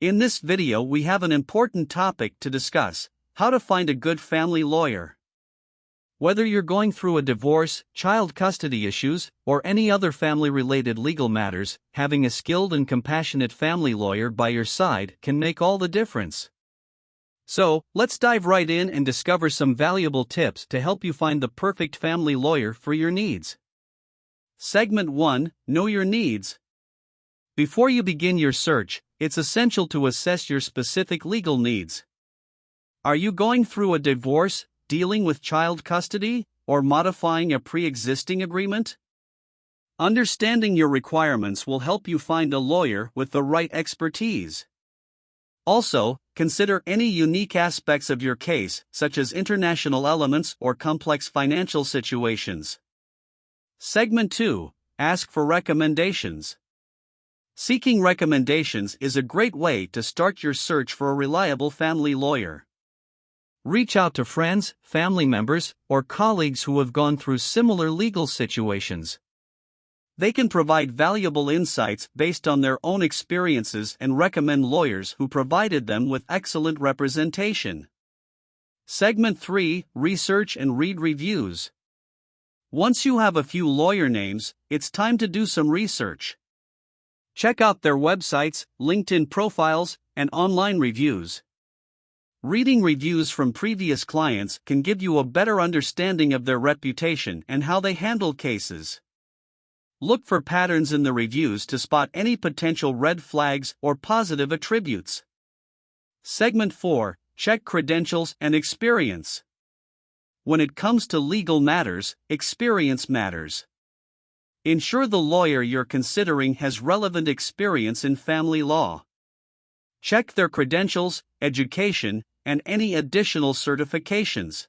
In this video we have an important topic to discuss: how to find a good family lawyer. Whether you're going through a divorce, child custody issues, or any other family-related legal matters, having a skilled and compassionate family lawyer by your side can make all the difference. So, let's dive right in and discover some valuable tips to help you find the perfect family lawyer for your needs. Segment 1: Know your needs. Before you begin your search, it's essential to assess your specific legal needs. Are you going through a divorce, dealing with child custody, or modifying a pre-existing agreement? Understanding your requirements will help you find a lawyer with the right expertise. Also, consider any unique aspects of your case, such as international elements or complex financial situations. Segment 2: Ask for recommendations. Seeking recommendations is a great way to start your search for a reliable family lawyer. Reach out to friends, family members, or colleagues who have gone through similar legal situations. They can provide valuable insights based on their own experiences and recommend lawyers who provided them with excellent representation. Segment 3: Research and read reviews. Once you have a few lawyer names, it's time to do some research. Check out their websites, LinkedIn profiles, and online reviews. Reading reviews from previous clients can give you a better understanding of their reputation and how they handle cases. Look for patterns in the reviews to spot any potential red flags or positive attributes. Segment 4: Check credentials and experience. When it comes to legal matters, experience matters. Ensure the lawyer you're considering has relevant experience in family law. Check their credentials, education, and any additional certifications.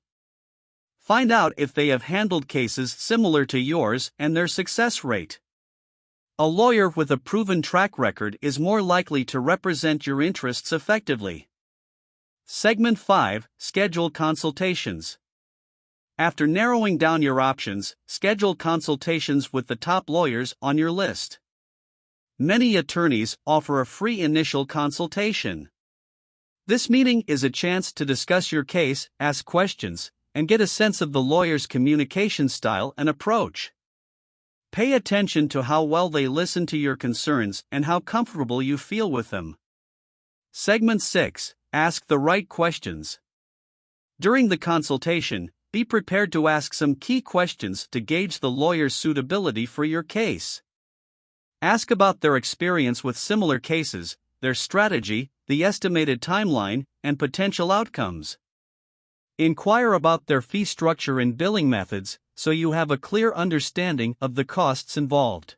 Find out if they have handled cases similar to yours and their success rate. A lawyer with a proven track record is more likely to represent your interests effectively. Segment 5: Schedule consultations. After narrowing down your options, schedule consultations with the top lawyers on your list. Many attorneys offer a free initial consultation. This meeting is a chance to discuss your case, ask questions, and get a sense of the lawyer's communication style and approach. Pay attention to how well they listen to your concerns and how comfortable you feel with them. Segment 6: Ask the right questions. During the consultation, be prepared to ask some key questions to gauge the lawyer's suitability for your case. Ask about their experience with similar cases, their strategy, the estimated timeline, and potential outcomes. Inquire about their fee structure and billing methods, so you have a clear understanding of the costs involved.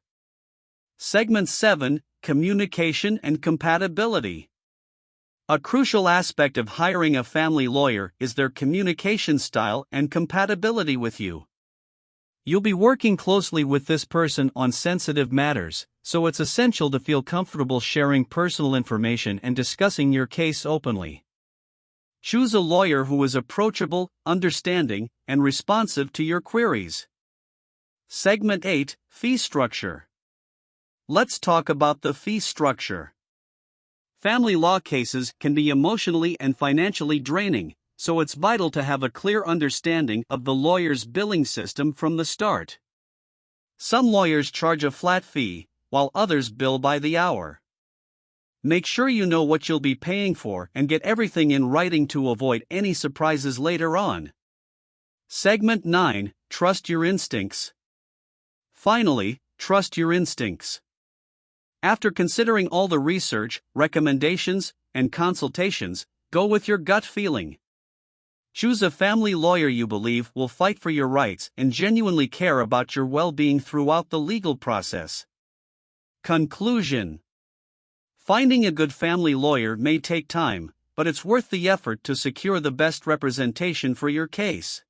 Segment 7: Communication and compatibility. A crucial aspect of hiring a family lawyer is their communication style and compatibility with you. You'll be working closely with this person on sensitive matters, so it's essential to feel comfortable sharing personal information and discussing your case openly. Choose a lawyer who is approachable, understanding, and responsive to your queries. Segment 8: Fee structure. Let's talk about the fee structure. Family law cases can be emotionally and financially draining, so it's vital to have a clear understanding of the lawyer's billing system from the start. Some lawyers charge a flat fee, while others bill by the hour. Make sure you know what you'll be paying for and get everything in writing to avoid any surprises later on. Segment 9: Trust your instincts. Finally, trust your instincts. After considering all the research, recommendations, and consultations, go with your gut feeling. Choose a family lawyer you believe will fight for your rights and genuinely care about your well-being throughout the legal process. Conclusion: finding a good family lawyer may take time, but it's worth the effort to secure the best representation for your case.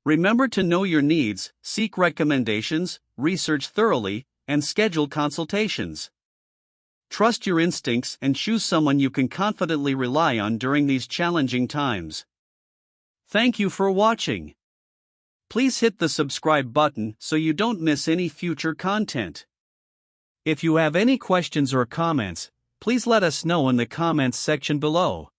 Remember to know your needs, seek recommendations, research thoroughly, and schedule consultations. Trust your instincts and choose someone you can confidently rely on during these challenging times. Thank you for watching. Please hit the subscribe button so you don't miss any future content. If you have any questions or comments, please let us know in the comments section below.